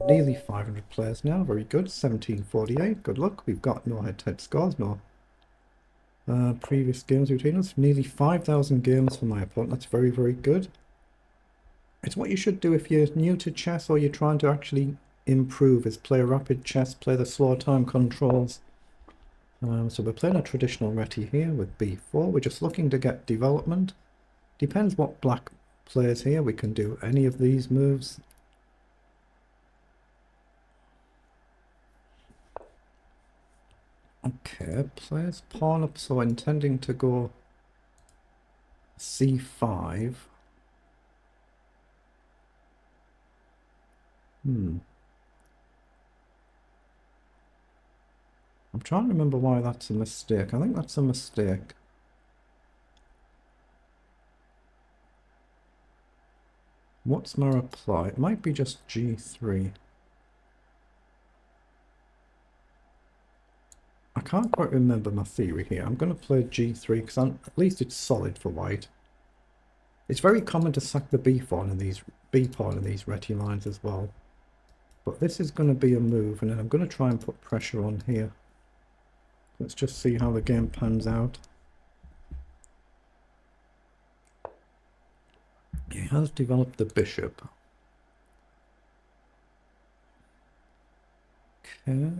nearly 500 players now. Very good. 1748. Good luck. We've got no head-to-head scores, no previous games between us. Nearly 5,000 games for my opponent. That's very, very good. It's what you should do if you're new to chess or you're trying to actually improve, is play rapid chess, play the slow time controls. So we're playing a traditional reti here with b4. We're just looking to get development. Depends what black plays here. We can do any of these moves. Okay, plays pawn up, so intending to go c5. I'm trying to remember why that's a mistake. I think that's a mistake. What's my reply? It might be just g3. I can't quite remember my theory here. I'm going to play g3 because at least it's solid for white. It's very common to sack the b pawn in these reti lines as well. But this is going to be a move, and then I'm going to try and put pressure on here. Let's just see how the game pans out. He has developed the bishop. Okay.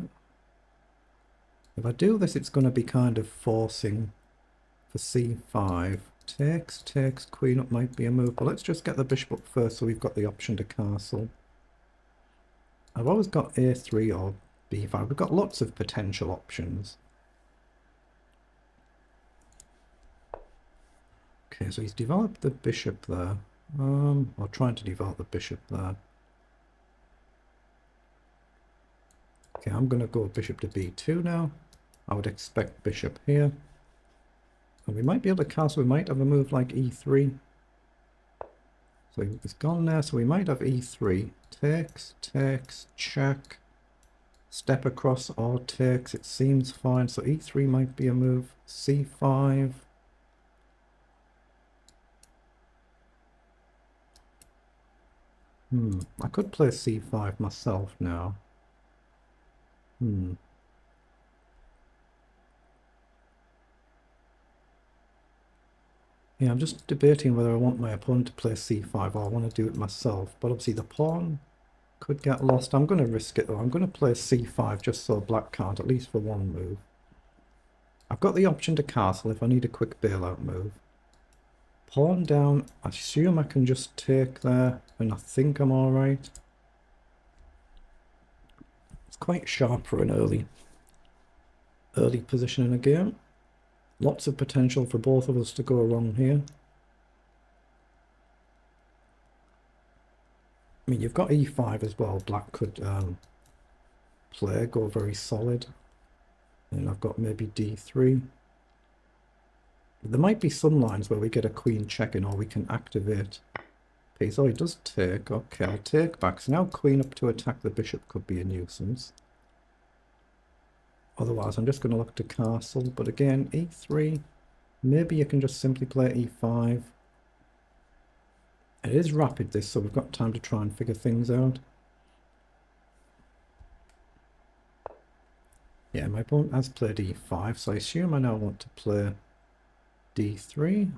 If I do this, it's going to be kind of forcing for c5. Takes, queen up might be a move, but let's just get the bishop up first so we've got the option to castle. I've always got a3 or b5. We've got lots of potential options. Okay, so he's developed the bishop there. Or trying to develop the bishop there. Okay, I'm going to go bishop to b2 now. I would expect bishop here. And we might be able to castle. We might have a move like e3. So it's gone there, so we might have e3. Takes, check. Step across or takes. It seems fine. So e3 might be a move. c5. I could play c5 myself now. Yeah, I'm just debating whether I want my opponent to play c5 or I want to do it myself. But obviously the pawn could get lost. I'm going to risk it though. I'm going to play c5 just so black can't, at least for one move. I've got the option to castle if I need a quick bailout move. Pawn down. I assume I can just take there, and I think I'm alright. It's quite sharp for an early position in a game. Lots of potential for both of us to go wrong here. I mean, you've got e5 as well. Black could go very solid. And I've got maybe d3. There might be some lines where we get a queen check-in or we can activate piece. Oh, he does take. Okay, I'll take back. So now queen up to attack the bishop could be a nuisance. Otherwise, I'm just going to look to castle. But again, e3. Maybe you can just simply play e5. It is rapid, this, so we've got time to try and figure things out. Yeah, my opponent has played e5, so I assume I now want to play d3.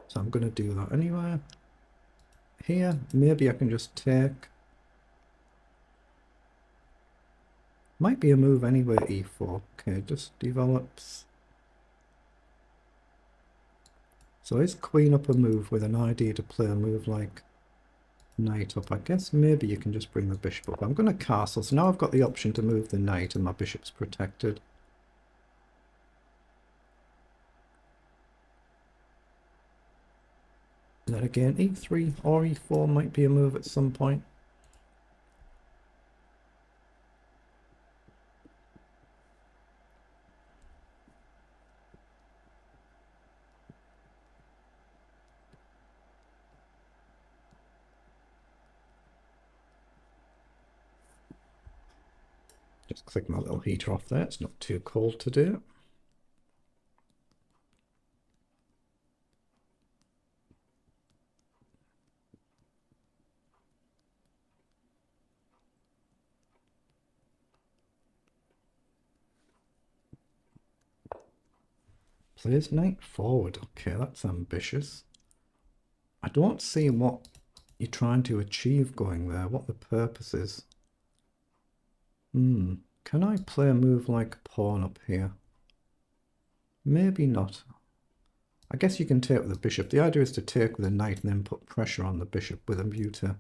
So I'm going to do that anyway. Here, maybe I can just take. Might be a move anyway, e4. Okay, just develops. So is queen up a move with an idea to play a move like knight up? I guess maybe you can just bring the bishop up. I'm going to castle, so now I've got the option to move the knight and my bishop's protected. And then again, e3 or e4 might be a move at some point. Just click my little heater off there. It's not too cold to do. Plays knight forward. Okay, that's ambitious. I don't see what you're trying to achieve going there, what the purpose is. Can I play a move like pawn up here? Maybe not. I guess you can take with the bishop. The idea is to take with a knight and then put pressure on the bishop with a view to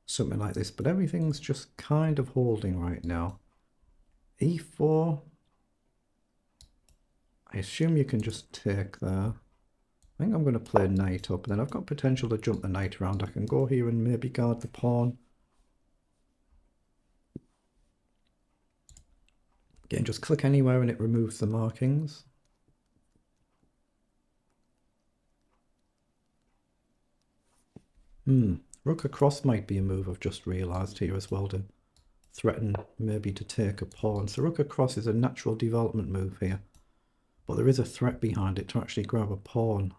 something like this. But everything's just kind of holding right now. E4. I assume you can just take there. I think I'm going to play knight up, and then I've got potential to jump the knight around. I can go here and maybe guard the pawn. Again, just click anywhere and it removes the markings. Rook across might be a move I've just realised here as well, to threaten maybe to take a pawn. So rook across is a natural development move here, but there is a threat behind it to actually grab a pawn.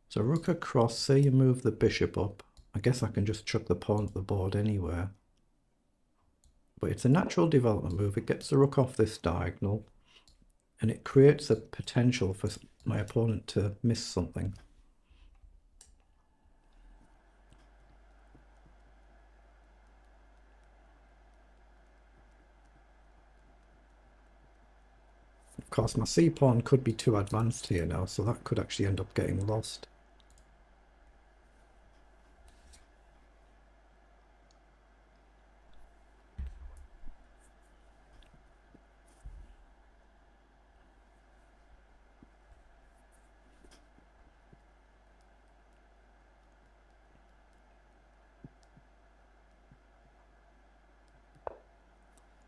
So rook across, say you move the bishop up. I guess I can just chuck the pawn at the board anywhere. But it's a natural development move. It gets the rook off this diagonal, and it creates a potential for my opponent to miss something. Of course, my c-pawn could be too advanced here now, so that could actually end up getting lost.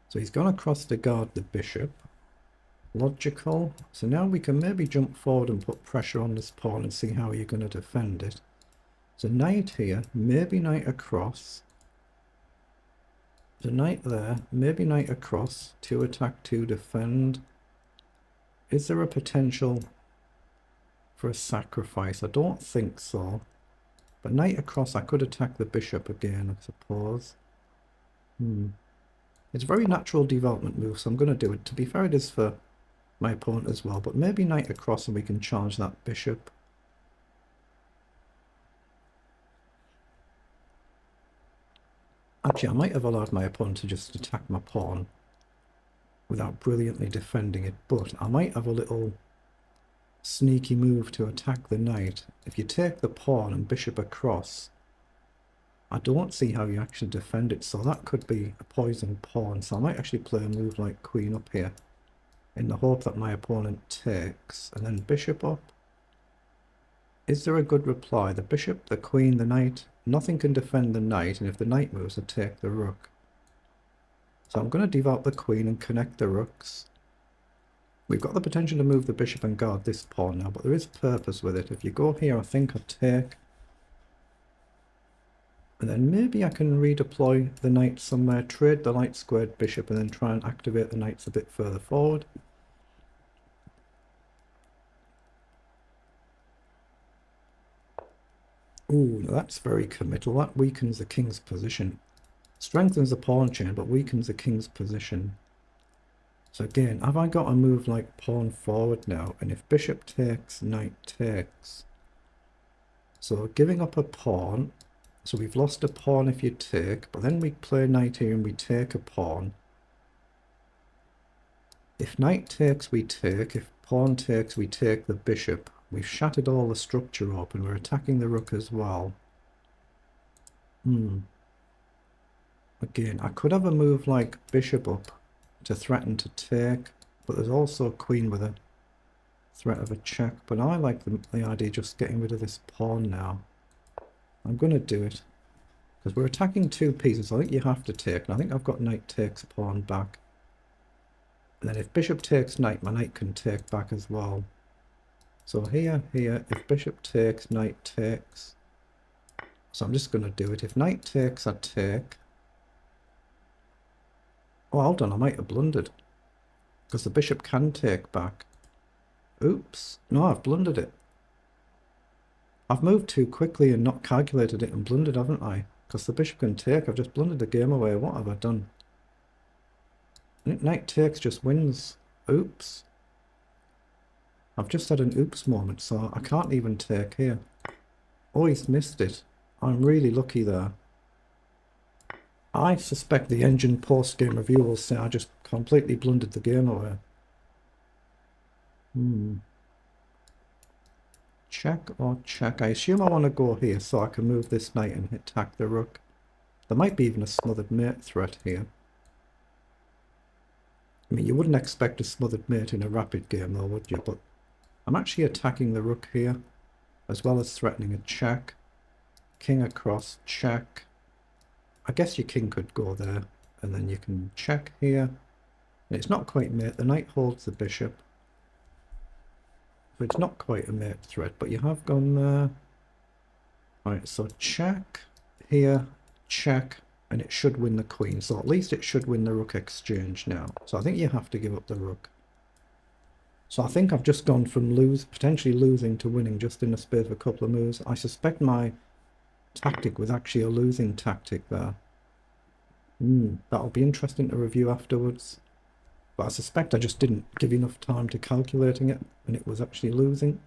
So he's gone across to guard the bishop. Logical. So now we can maybe jump forward and put pressure on this pawn and see how you're going to defend it. So knight here, maybe knight across. The knight there, maybe knight across, to attack, to defend. Is there a potential for a sacrifice? I don't think so. But knight across, I could attack the bishop again, I suppose. It's a very natural development move, so I'm going to do it. To be fair, it is for my opponent as well, but maybe knight across and we can challenge that bishop. Actually, I might have allowed my opponent to just attack my pawn without brilliantly defending it, but I might have a little sneaky move to attack the knight. If you take the pawn and bishop across, I don't see how you actually defend it, so that could be a poisoned pawn. So I might actually play a move like queen up here, in the hope that my opponent takes, and then bishop up. Is there a good reply? The bishop, the queen, the knight. Nothing can defend the knight, and if the knight moves, I take the rook. So I'm going to develop the queen and connect the rooks. We've got the potential to move the bishop and guard this pawn now, but there is purpose with it. If you go here, I think I take. And then maybe I can redeploy the knight somewhere, trade the light squared bishop, and then try and activate the knights a bit further forward. Ooh, that's very committal. That weakens the king's position. Strengthens the pawn chain, but weakens the king's position. So again, have I got a move like pawn forward now? And if bishop takes, knight takes. So giving up a pawn. So we've lost a pawn if you take, but then we play knight here and we take a pawn. If knight takes, we take. If pawn takes, we take the bishop. We've shattered all the structure open. We're attacking the rook as well. Again, I could have a move like bishop up to threaten to take, but there's also a queen with a threat of a check. But I like the idea of just getting rid of this pawn now. I'm going to do it because we're attacking two pieces. I think you have to take, and I think I've got knight takes pawn back. And then if bishop takes knight, my knight can take back as well. So here, if bishop takes, knight takes. So I'm just going to do it. If knight takes, I take. Oh, hold on, I might have blundered. Because the bishop can take back. Oops. No, I've blundered it. I've moved too quickly and not calculated it and blundered, haven't I? Because the bishop can take. I've just blundered the game away. What have I done? Knight takes just wins Oops. I've just had an oops moment, so I can't even take here. Oh, he's missed it. I'm really lucky there. I suspect the engine post-game review will say I just completely blundered the game away. Check or check? I assume I want to go here so I can move this knight and attack the rook. There might be even a smothered mate threat here. I mean, you wouldn't expect a smothered mate in a rapid game though, would you? But I'm actually attacking the rook here, as well as threatening a check. King across, check. I guess your king could go there, and then you can check here. It's not quite mate. The knight holds the bishop. So it's not quite a mate threat, but you have gone there. Right, so check here, check, and it should win the queen. So at least it should win the rook exchange now. So I think you have to give up the rook. So I think I've just gone from potentially losing to winning just in the space of a couple of moves. I suspect my tactic was actually a losing tactic there. That'll be interesting to review afterwards. But I suspect I just didn't give enough time to calculating it, and it was actually losing.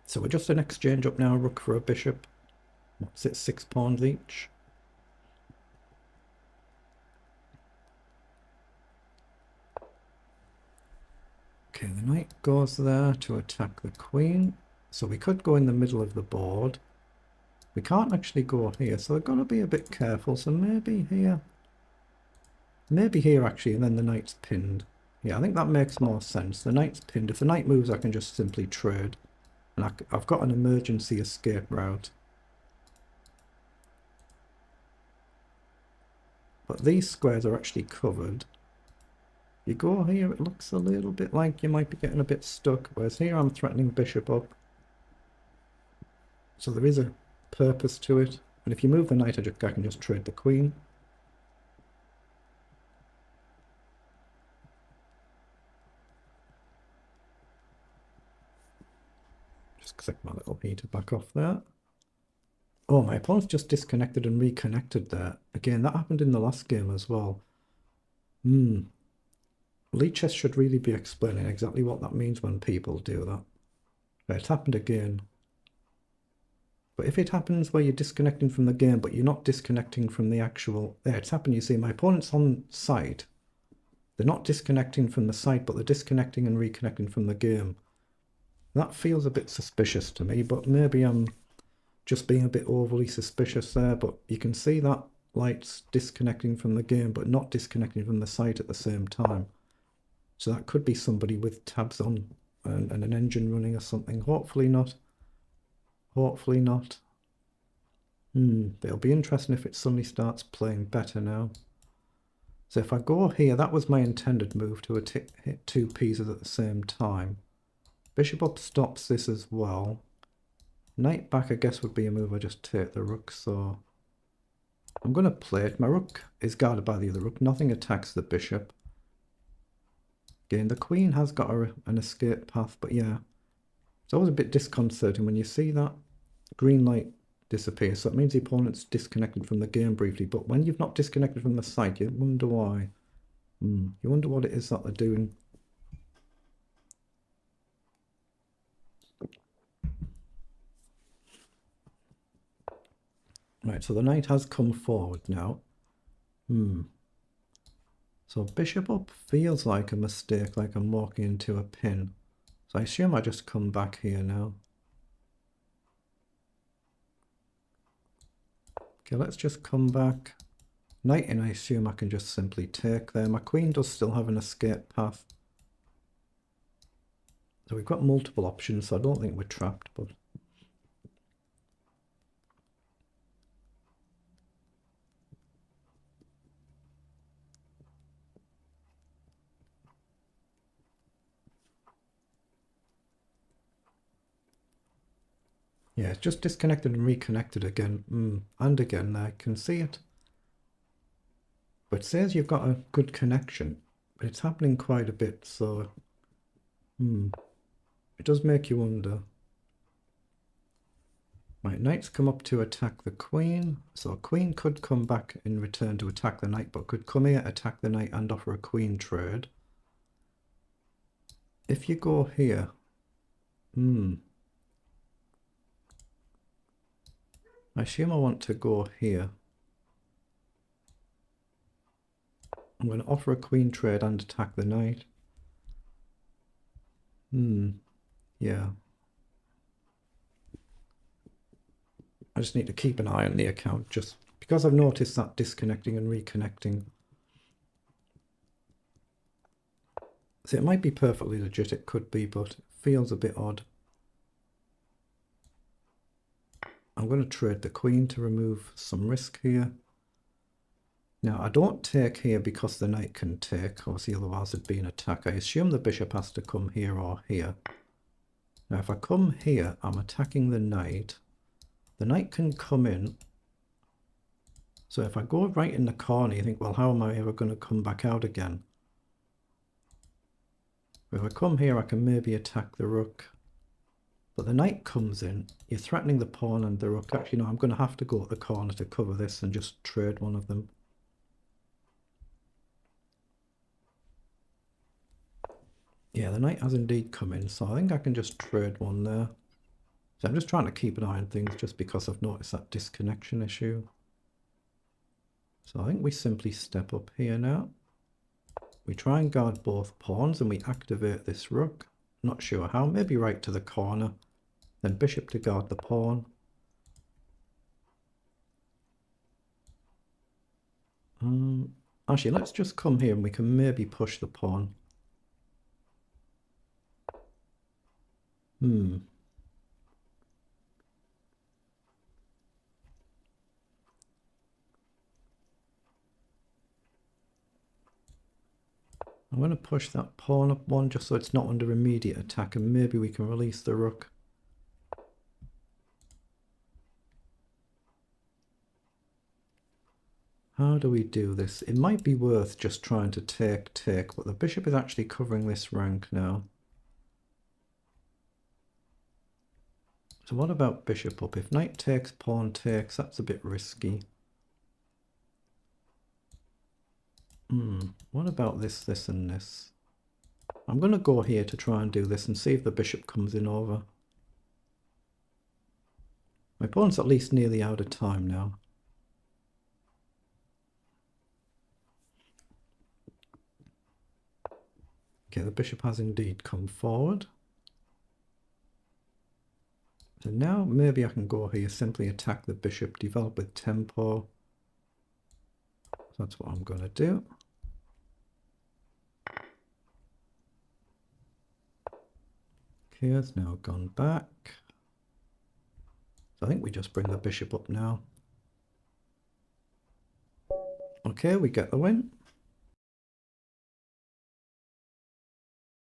So we're just an exchange up now, rook for a bishop. What's it, 6 pawns each? Okay, the knight goes there to attack the queen. So we could go in the middle of the board. We can't actually go here, so we've got to be a bit careful. So maybe here. Maybe here actually, and then the knight's pinned. Yeah, I think that makes more sense. The knight's pinned. If the knight moves, I can just simply trade. And I've got an emergency escape route. But these squares are actually covered. You go here, it looks a little bit like you might be getting a bit stuck. Whereas here I'm threatening bishop up. So there is a purpose to it. And if you move the knight, I can just trade the queen. Just click my little heater back off there. Oh, my opponent's just disconnected and reconnected there. Again, that happened in the last game as well. Lichess should really be explaining exactly what that means when people do that. Right, it's happened again. But if it happens where you're disconnecting from the game, but you're not disconnecting from the actual... There, it's happened, you see, my opponent's on site. They're not disconnecting from the site, but they're disconnecting and reconnecting from the game. That feels a bit suspicious to me, but maybe I'm just being a bit overly suspicious there. But you can see that light's disconnecting from the game, but not disconnecting from the site at the same time. So that could be somebody with tabs on and an engine running or something. Hopefully not. Hopefully not. It'll be interesting if it suddenly starts playing better now. So if I go here, that was my intended move to hit 2 pieces at the same time. Bishop up stops this as well. Knight back, I guess, would be a move. I just take the rook, so I'm going to play it. My rook is guarded by the other rook. Nothing attacks the bishop. Again, the queen has got an escape path, but yeah. It's always a bit disconcerting when you see that green light disappear. So it means the opponent's disconnected from the game briefly. But when you've not disconnected from the site, you wonder why. You wonder what it is that they're doing. Right, so the knight has come forward now. So bishop up feels like a mistake, like I'm walking into a pin. So I assume I just come back here now. Okay, let's just come back. Knight in, I assume I can just simply take there. My queen does still have an escape path. So we've got multiple options, so I don't think we're trapped, but... Yeah, it's just disconnected and reconnected again. And again, I can see it. But it says you've got a good connection. But it's happening quite a bit, so... It does make you wonder. Right, knight's come up to attack the queen. So queen could come back in return to attack the knight, but could come here, attack the knight, and offer a queen trade. If you go here, I assume I want to go here. I'm going to offer a queen trade and attack the knight. Yeah. I just need to keep an eye on the account, just because I've noticed that disconnecting and reconnecting. So it might be perfectly legit, it could be, but it feels a bit odd. I'm going to trade the queen to remove some risk here. Now, I don't take here because the knight can take, obviously otherwise it'd be an attack. I assume the bishop has to come here or here. Now, if I come here, I'm attacking the knight. The knight can come in. So if I go right in the corner, you think, well, how am I ever going to come back out again? If I come here, I can maybe attack the rook. But the knight comes in, you're threatening the pawn and the rook. Actually, no, I'm going to have to go to the corner to cover this and just trade one of them. Yeah, the knight has indeed come in, so I think I can just trade one there. So I'm just trying to keep an eye on things just because I've noticed that disconnection issue. So I think we simply step up here now. We try and guard both pawns and we activate this rook. Not sure how, maybe right to the corner. Then bishop to guard the pawn. Actually, let's just come here and we can maybe push the pawn. I'm going to push that pawn up one just so it's not under immediate attack, and maybe we can release the rook. How do we do this? It might be worth just trying to take, but the bishop is actually covering this rank now. So what about bishop up? If knight takes, pawn takes, that's a bit risky. What about this, this and this? I'm going to go here to try and do this and see if the bishop comes in over. My pawn's at least nearly out of time now. Okay, the bishop has indeed come forward. So now maybe I can go here, simply attack the bishop, develop with tempo. So that's what I'm going to do. Okay, it's now gone back. So I think we just bring the bishop up now. Okay, we get the win.